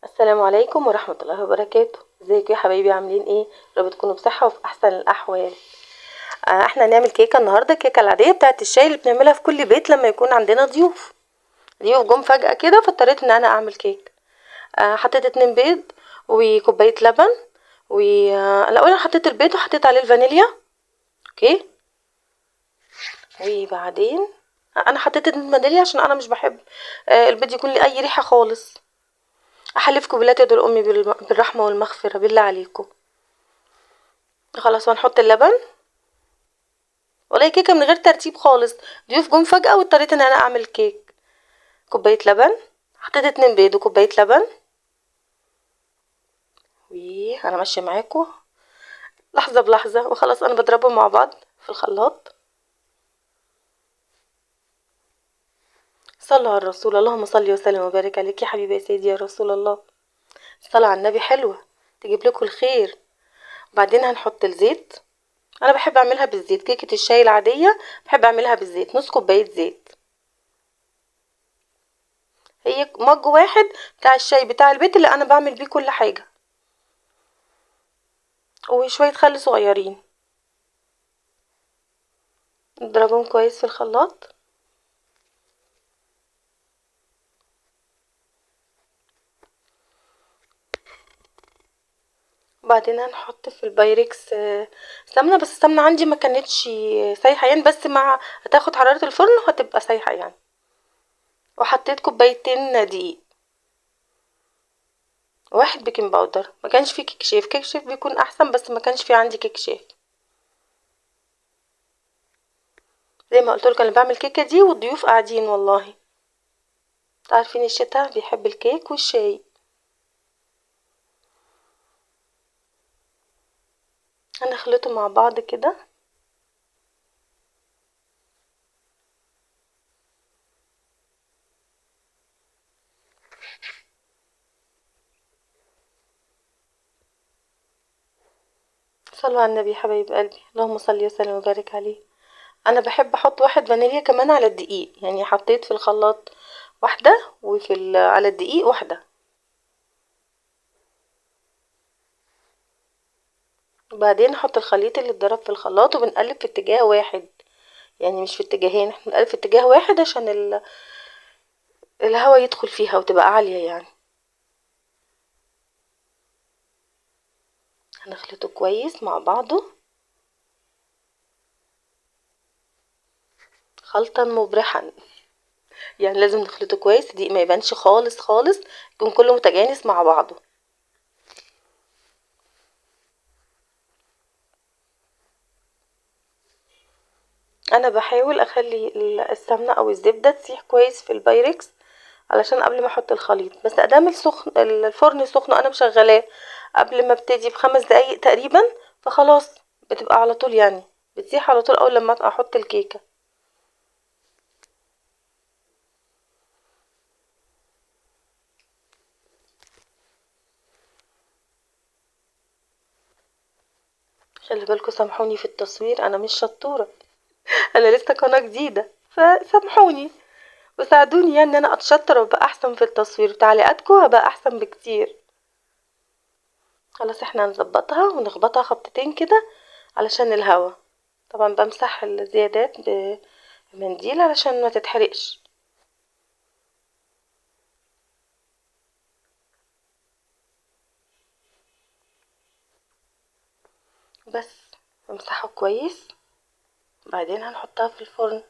السلام عليكم ورحمة الله وبركاته. ازيكم يا حبايبي؟ عاملين ايه؟ رب تكونوا بصحة وفي احسن الاحوال. احنا هنعمل كيكة النهاردة، الكيكة العادية بتاعت الشاي اللي بنعملها في كل بيت لما يكون عندنا ضيوف جم فجأة كده، فاضطريت ان انا اعمل كيك. حطيت 2 بيض وكوباية لبن الاول انا حطيت البيض وحطيت عليه الفانيليا. اوكي. وبعدين انا حطيت الفانيليا عشان انا مش بحب البيض يكون ليه اي ريحة خالص. احلفكم بالله تقدر امي بالرحمة والمغفرة بالله عليكم. خلاص هنحط اللبن. والله كيكه من غير ترتيب خالص، ضيوف جم فجأة واضطريت ان انا اعمل كيك. كوبايه لبن، حطيت 2 بيض وكوبايه لبن. وانا ماشيه معاكم لحظه بلحظه، وخلاص انا بضربهم مع بعض في الخلاط. صلوا على الرسول، اللهم صل وسلم وبارك عليك يا حبيبي يا سيدي يا رسول الله. الصلاه على النبي حلوه تجيب لكم الخير. وبعدين هنحط الزيت. انا بحب اعملها بالزيت، كيكه الشاي العاديه بحب اعملها بالزيت، نص كوبايه زيت. هي مج واحد بتاع الشاي بتاع البيت اللي انا بعمل بيه كل حاجه، وشويه خل صغيرين. نضربهم كويس في الخلاط. وبعدين هنحط في البايركس سمنة، بس السمنة عندي ما كانتش سايحة يعني، بس مع هتاخد حرارة الفرن وهتبقى سايحة يعني. وحطيت كوبايتين دقيق، 1 بيكنج باودر. ما كانش في كيك شيف، كيك شيف بيكون احسن بس ما كانش في عندي كيك شيف. زي ما قلت لكم انا بعمل كيكه دي والضيوف قاعدين والله. عارفين الشتاء بيحب الكيك والشاي. هنخلطه مع بعض كده. صلوا على النبي يا حبايب قلبي، اللهم صل وسلم وبارك عليه. انا بحب احط 1 فانيليا كمان على الدقيق، يعني حطيت في الخلاط واحدة على الدقيق واحدة. وبعدين نحط الخليط اللي اتضرب في الخلاط وبنقلب في اتجاه واحد، يعني مش في اتجاهين، احنا بنقلب في اتجاه واحد عشان الهواء يدخل فيها وتبقى عالية يعني. هنخلطه كويس مع بعضه خلطا مبرحا. يعني لازم نخلطه كويس، دي ما يبانش خالص خالص، يكون كله متجانس مع بعضه. انا بحاول اخلي السمنه او الزبده تسيح كويس في البايركس علشان قبل ما احط الخليط، بس ادام الفرن سخن انا مشغلاه قبل ما ابتدي ب5 دقايق تقريبا، فخلاص بتبقى على طول يعني بتسيح على طول اول لما احط الكيكه. خلي بالكم سامحوني في التصوير، انا مش شطوره انا لسه قناه جديده، فسامحوني وساعدوني يعني ان انا اتشطر وابقى احسن في التصوير، تعليقاتكم هبقى احسن بكتير. خلاص احنا هنظبطها ونخبطها خبطتين كده علشان الهوا. طبعا بمسح الزيادات بمنديل علشان ما تتحرقش. بس بمسحه كويس. بعدين هنحطها في الفرن.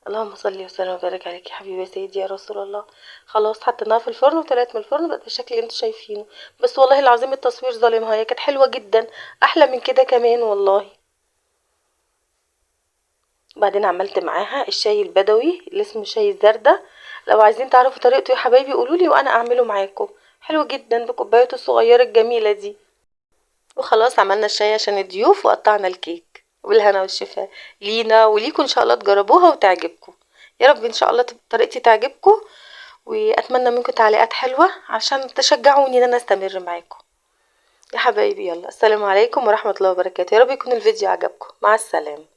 اللهم صل وسلم وبارك عليك يا حبيبي يا سيدي يا رسول الله. خلاص حطيناها في الفرن وطلعت من الفرن بقت بالشكل اللي انتوا شايفينه. بس والله العظيم التصوير ظالمها، هي كانت حلوه جدا، احلى من كده كمان والله. بعدين عملت معاها الشاي البدوي اللي اسمه شاي الزردة. لو عايزين تعرفوا طريقته يا حبايبي قولولي وانا اعمله معاكم، حلو جدا بكوبايته الصغيره الجميله دي. وخلاص عملنا الشاي عشان الضيوف وقطعنا الكيك والهنا والشفاء لينا وليكم، ان شاء الله تجربوها وتعجبكم. يا رب ان شاء الله طريقتي تعجبكم، واتمنى منكم تعليقات حلوه عشان تشجعوني ان انا استمر معاكم يا حبايبي. يلا السلام عليكم ورحمه الله وبركاته، يا رب يكون الفيديو عجبكم، مع السلامه.